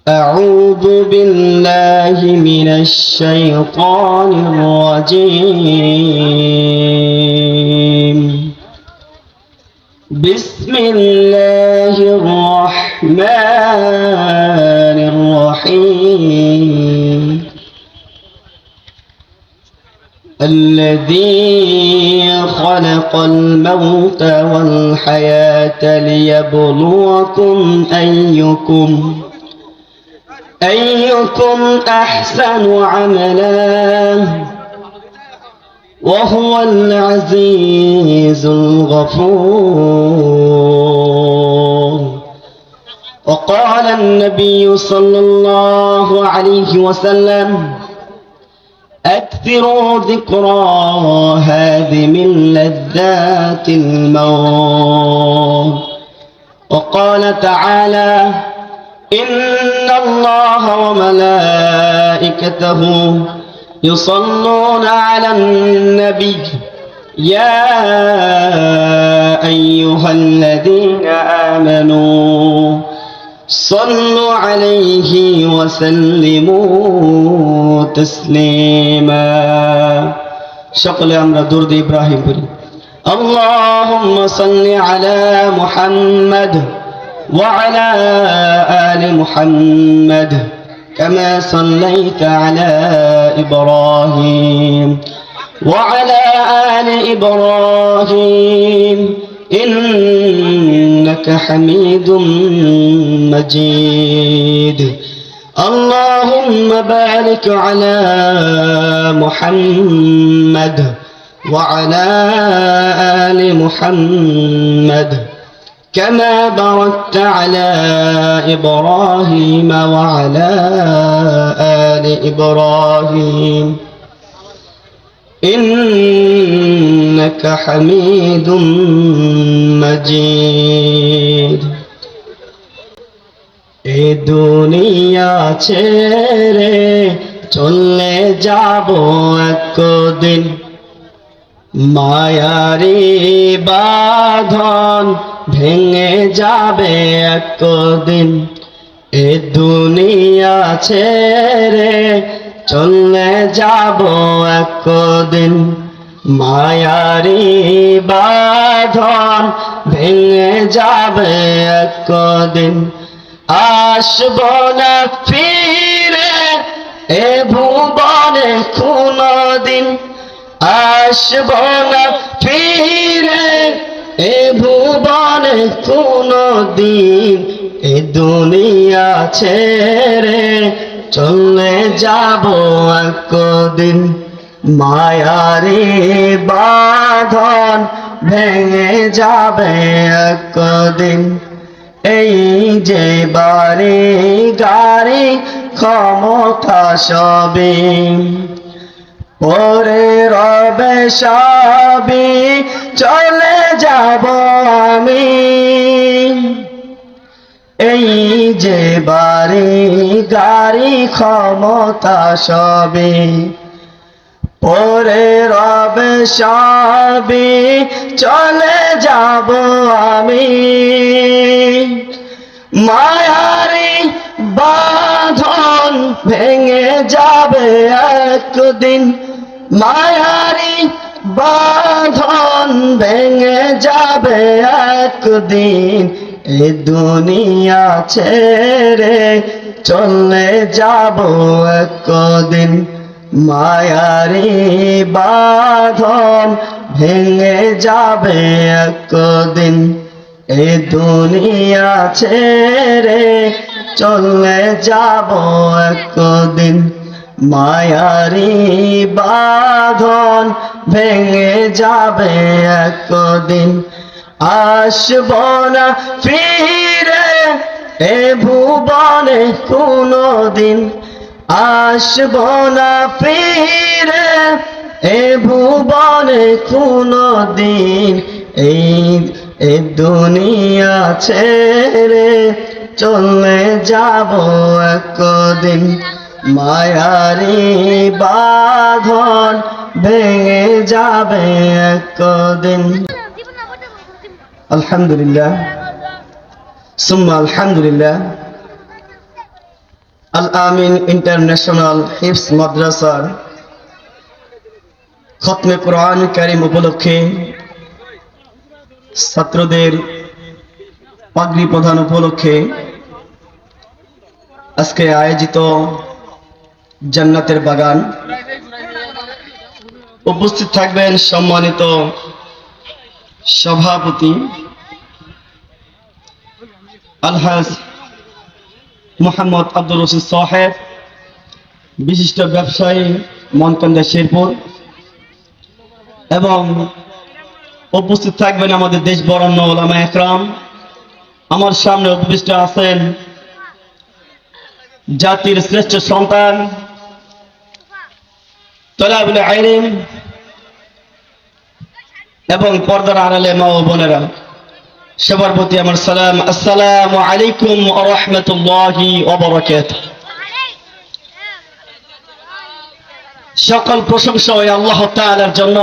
أعوذ بالله من الشيطان الرجيم. بسم الله الرحمن الرحيم. الذي خلق الموت والحياة ليبلوكم أيكم أحسن عملا وهو العزيز الغفور. وقال النبي صلى الله عليه وسلم: أكثروا ذكرى هادم لذات الموت. وقال تعالى: إن الله وملائكته يصلون على النبي يا أيها الذين آمنوا صلوا عليه وسلموا تسليما. সকলে আমরা দরুদ ইব্রাহিম পড়ি। اللهم صل على محمد وعلى آل محمد كما صليت على إبراهيم وعلى آل إبراهيم إنك حميد مجيد. اللهم بارك على محمد وعلى آل محمد كما باركت على إبراهيم وعلى آل إبراهيم إنك حميد مجيد. এ দুনিয়া ছেড়ে চলে যাব একদিন, মায়ারি বাঁধন ভেঙে যাবে একদিন। এ দুনিয়া ছেড়ে চলে যাব একদিন, মায়ারি বাঁধন ভেঙে যাবে একদিন। আসব না ফিরে এ ভুবনে কোনদিন, আসব না ফিরে এ ভুবনে কোনদিন। এ দুনিয়া ছেড়ে চলে যাব একদিন, মায়ারি বাঁধন ভেঙে যাবে একদিন। এই যে বাড়ি গাড়ি ক্ষমতা সবই পরে রবে সবই, চলে যাব আমি। এই যে বাড়ি গাড়ি ক্ষমতা সবই পরে রবে সবই, চলে যাব আমি। মায়ারি বাঁধন ভেঙে যাবে একদিন, মায়ারি বাঁধন ভেঙে যাবে একদিন। এ দুনিয়া ছেড়ে চলে যাব একদিন, মায়ারি বাঁধন ভেঙে যাবে একদিন। এ দুনিয়া ছেড়ে চলে যাব একদিন, মায়ারি বাঁধন ভেঙে যাবে একদিন। আসব না ফিরে এ ভুবনে কোনদিন, আসব না ফিরে এ ভুবনে কোনদিন। এই দুনিয়া ছেড়ে চলে যাব একদিন, মায়ারি বাঁধন ভেঙে যাবে একদিন। আলহামদুলিল্লাহ সুম্মা আলহামদুলিল্লাহ। আল আমিন ইন্টারন্যাশনাল হিফজ মাদ্রাসার খতমে কোরআন কারীম উপলক্ষে ছাত্রদের পাগড়ি প্রদান উপলক্ষে আজকে আয়োজিত জান্নাতের বাগান উপস্থিত থাকবেন সম্মানিত সভাপতি আলহাজ মোহাম্মদ আব্দুর রশিদ সাহেব, বিশিষ্ট ব্যবসায়ী মনকান্দা শেরপুর, এবং উপস্থিত থাকবেন আমাদের দেশ বরেণ্য উলামা একরাম। আমার সামনে উপবিষ্ট আছেন জাতির শ্রেষ্ঠ সন্তান তলাবুল ইলম এবং পর্দার আড়ালে মা ও বোনেরা, সবার প্রতি আমার সালাম। আসসালামু আলাইকুম ওয়া রাহমাতুল্লাহি ওয়া বারাকাতুহু। সকল প্রশংসা ওই আল্লাহ তাআলার জন্য,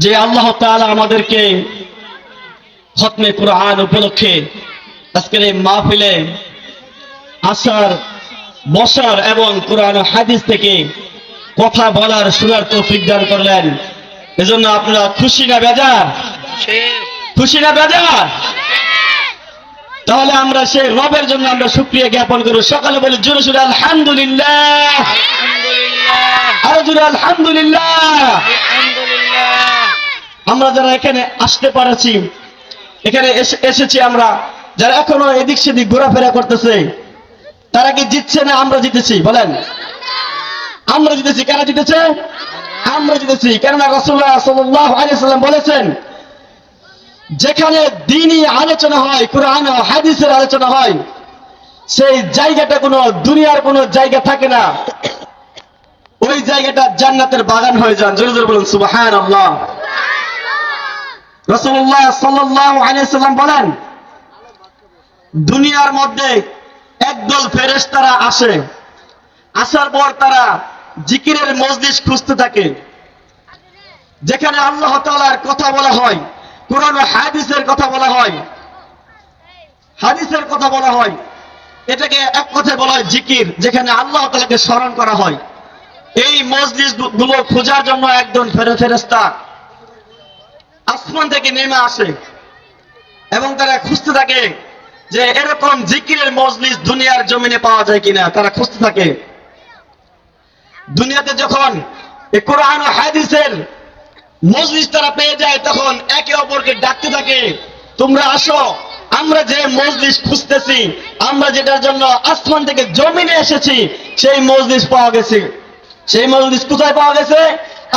যে আল্লাহ তাআলা আমাদেরকে খতমে কোরআন উপলক্ষে আজকের এই মাহফিলে আসার, বসার এবং কোরআন ও হাদিস থেকে কথা বলার, শোনার তৌফিক দান করলেন। এজন্য আপনারা খুশি না বেজার? খুশি না বেজার? তাহলে আমরা সেই রবের জন্য আমরা শুকরিয়া জ্ঞাপন করব। সকালে বলি জোরে জোরে আলহামদুলিল্লাহ, আরো জোরে আলহামদুলিল্লাহ। আমরা যারা এখানে আসতে পারছি, এখানে এসেছি, আমরা যারা এখনো এদিক সেদিক ঘোরাফেরা করতেছে, তারা কি জিতছে না আমরা জিতেছি? বলেন, আমরা জিতেছি। কারা জিতেছে? আমরা জিতেছি। কেননা রাসূলুল্লাহ সাল্লাল্লাহু আলাইহি ওয়াসাল্লাম বলেছেন, যেখানে দ্বীনি আলোচনা হয়, কোরআন ও হাদিসের আলোচনা হয়, সেই জায়গাটা কোনো দুনিয়ার কোনো জায়গা থাকে না, ওই জায়গাটা জান্নাতের বাগান হয়ে যান। জোরে জোরে বলুন সুবহানাল্লাহ। রাসূলুল্লাহ সাল্লাল্লাহু আলাইহি ওয়াসাল্লাম বলেন, দুনিয়ার মধ্যে একদল ফেরেশতারা আসে, আসার পর তারা জিকিরের মজলিস খুঁজতে থাকে, যেখানে আল্লাহ তাআলার কথা বলা হয়, কোরআন ও হাদিসের কথা বলা হয়, হাদিসের কথা বলা হয়। এটাকে এক কথায় বলা হয় জিকির, যেখানে আল্লাহ তাআলাকে স্মরণ করা হয়। এই মজলিস গুলো খোঁজার জন্য একজন ফেরেশতা আসমান থেকে নেমে আসে এবং তারা খুঁজতে থাকে যে এরকম জিকিরের মজলিস দুনিয়ার জমিনে পাওয়া যায় কিনা। তারা খুঁজতে থাকে। দুনিয়াতে যখন এই কোরআন ও হাদিসের মজলিস তারা পেয়ে যায়, তখন একে অপরকে ডাকতে থাকে, তোমরা আসো, আমরা যে মজলিস খুঁজতেছি, আমরা যেটার জন্য আসমান থেকে জমিনে এসেছি, সেই মজলিস পাওয়া গেছে। সেই মজলিস কোথায় পাওয়া গেছে?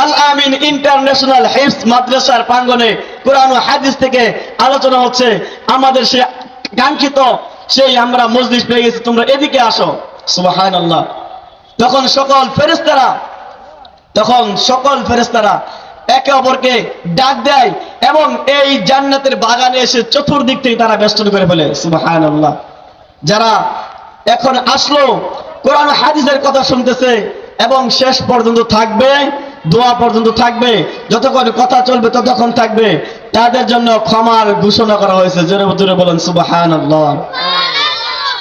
আল আমিন ইন্টারন্যাশনাল হিফজ মাদ্রাসার প্রাঙ্গণে কোরআন ও হাদিস থেকে আলোচনা হচ্ছে। আমাদের সে কাঙ্ক্ষিত সেই আমরা মজলিস পেয়ে গেছি, তোমরা এদিকে আসো। সুবহানাল্লাহ। তখন সকল ফেরেশতারা একে অপরকে ডাক দেয় এবং এই জান্নাতের বাগানে এসে চতুর্দিক থেকে তারা বেষ্টন করে ফেলে। সুবহানাল্লাহ। যারা এখন আসলো, কোরআন হাদিসের কথা শুনতেছে এবং শেষ পর্যন্ত থাকবে, দোয়া পর্যন্ত থাকবে, যতক্ষণ কথা চলবে ততক্ষণ থাকবে, তাদের জন্য ক্ষমার ঘোষণা করা হয়েছে। জোরে জোরে বলেন সুবহানাল্লাহ।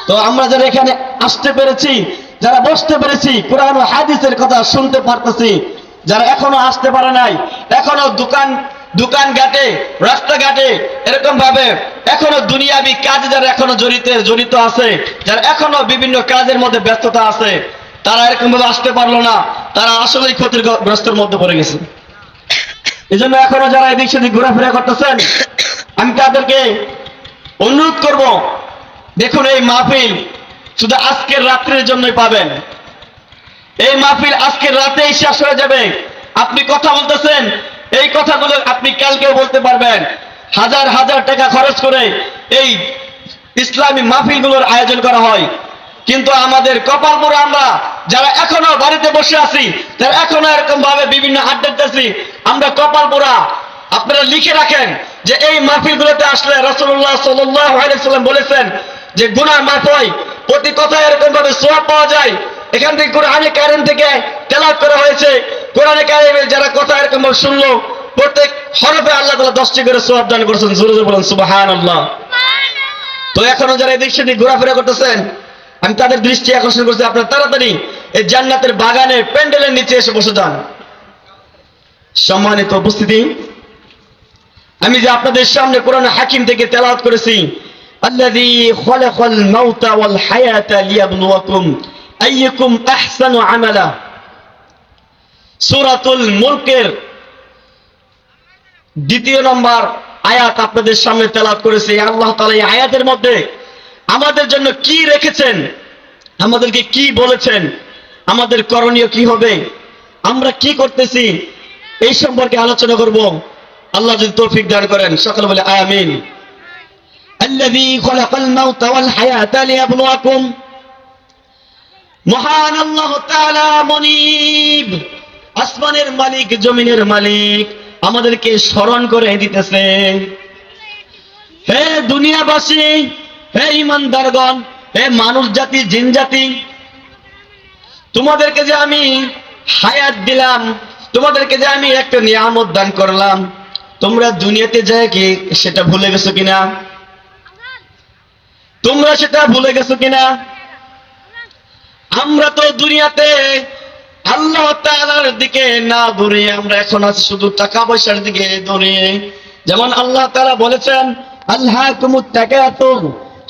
তো আমরা যারা এখানে আসতে পেরেছি, যারা বসতে পেরেছি, কোরআন ও হাদিসের কথা শুনতে পারতেছি, যারা এখনো আসতে পারে নাই, এখনো দোকান ঘাটে, রাস্তাঘাটে এরকম ভাবে এখনো দুনিয়াবি কাজে যারা এখনো জড়িত আছে, যারা এখনো বিভিন্ন কাজের মধ্যে ব্যস্ততা আছে, তারা এরকম ভাবে আসতে পারলো না, তারা আসলেই ক্ষতিগ্রস্তের মধ্যে পড়ে গেছে। এই জন্য এখনো যারা এদিক সেদিক ঘোরাফেরা করতেছেন, আমি তাদেরকে অনুরোধ করব, দেখুন এই মাহফিল শুধু আজকের রাত্রের জন্যই পাবেন। এই মাহফিল আজকের রাতেই শেষ হয়ে যাবে। আপনি কথা বলতেছেন, এই কথাগুলো আপনি কালকেও বলতে পারবেন। হাজার হাজার টাকা খরচ করে এই ইসলামী মাহফিলগুলোর আয়োজন করা হয়, কিন্তু আমাদের কপাল পোড়া আমরা যারা এখনো বাড়িতে বসে আছি, যারা এখনো এরকম ভাবে বিভিন্ন আড্ডা দিতেছি, আমরা কপাল পোড়া। আপনারা লিখে রাখেন যে এই মাহফিলগুলোতে আসলে রাসূলুল্লাহ সাল্লাল্লাহু আলাইহি ওয়াসাল্লাম বলেছেন যে গুনাহ মাফ হয়, প্রতি কথায় এরকম ভাবে সওয়াব পাওয়া যায়। এখান থেকে কোরআনে কারীম থেকে তেলাওয়াত করা হয়েছে, কোরআনে কারীমের যারা কথা এরকম ভাবে শুনলো, প্রত্যেক হরফে আল্লাহ তাআলা 10টি করে সওয়াব দান করেছেন। জোরে জোরে বলেন সুবহানাল্লাহ। তো এখনো যারা এদিক সেদিক ঘোরাফেরা করতেছেন, আমি তাদের দৃষ্টি আকর্ষণ করছি, আপনারা তাড়াতাড়ি এই জান্নাতের বাগানের প্যান্ডেলের নিচে এসে বসে যান। সম্মানিত উপস্থিতি, আমি যে আপনাদের সামনে কোরআন হাকিম থেকে তেলাওয়াত করেছি, আল্লাযী খালাকাল মাউতা ওয়াল হায়াতা লিয়াবলুয়াকুম আইয়ুকুম আহসানু আমালা, সূরাতুল মুলকের 2 নম্বর আয়াত আপনাদের সামনে তেলাওয়াত করেছি। আল্লাহ তাআলা এই আয়াতের মধ্যে আমাদের জন্য কি রেখেছেন, আমাদেরকে কি বলেছেন, আমাদের করণীয় কি হবে, আমরা কি করতেছি, এই সম্পর্কে আলোচনা করব। আল্লাহ যদি তৌফিক দান করেন, সকলে বলে আমিন। আল্লাযী খালাকাল মাউতা ওয়াল হায়াতা লিয়াবলুয়াকুম, মহান আল্লাহ তাআলা মুনিব, আসমানের মালিক, জমিনের মালিক, আমাদেরকে স্মরণ করে দিতেছে, হে দুনিয়াবাসী, হে ইমানদারগণ, হে মানুষ জাতি, জিন জাতি, তোমাদেরকে যে আমি হায়াত দিলাম, তোমাদেরকে যে আমি একটা নিয়ামত দান করলাম, তোমরা দুনিয়াতে যায় কি সেটা ভুলে গেছো কিনা? তোমরা সেটা ভুলে গেছো কিনা? আমরা তো দুনিয়াতে আল্লাহ তাআলার দিকে না দৌড়িয়ে আমরা এখন আছি শুধু টাকা পয়সার দিকে দৌড়িয়ে। যেমন আল্লাহ তাআলা বলেছেন, আলহাকুমুত তাকাতুর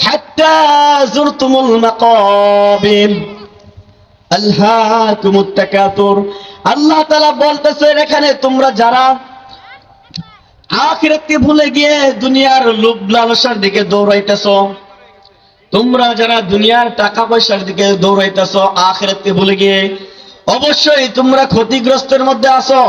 হাত্তা যুরতুমুল মাকাবির, আলহাকুমুত তাকাতুর। আল্লাহ তাআলা বলতেছেন এখানে, তোমরা যারা আখিরাতকে ভুলে গিয়ে দুনিয়ার লোভ লালসার দিকে দৌড়াইতেছো, তোমরা যারা দুনিয়ার টাকা পয়সার দিকে দৌড়াইতেছো আখিরাতকে ভুলে গিয়ে, অবশ্যই তোমরা ক্ষতিগ্রস্তের মধ্যে আছো।